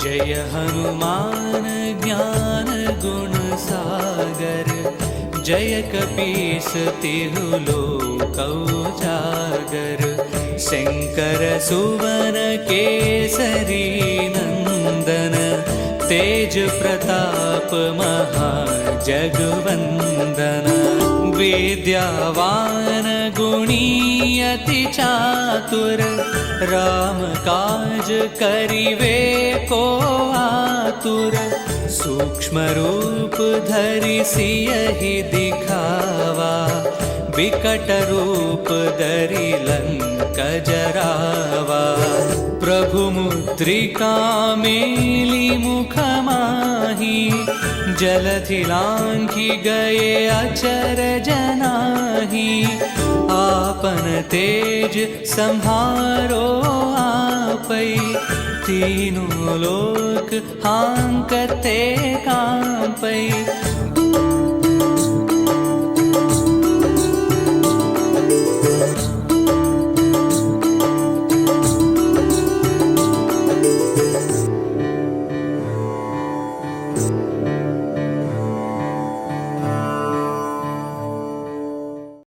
जय हनुमान ज्ञान गुण सागर, जय कपीस तिहु लोक उजागर। शंकर सुवन केसरी नंदन, तेज प्रताप महाजगवंदन। विद्यावान गुणी अति चातुर, राम काज करिवे को आतुर। सूक्ष्म रूप धरि सियहि दिखावा, विकट रूप धरि लंक जरावा। प्रभु मुद्रिका मेली मुख माही, जलधि लांघि गए अचर जनाही। आपन तेज सम्हारो आपै, तीनों लोक हांकते कांपै।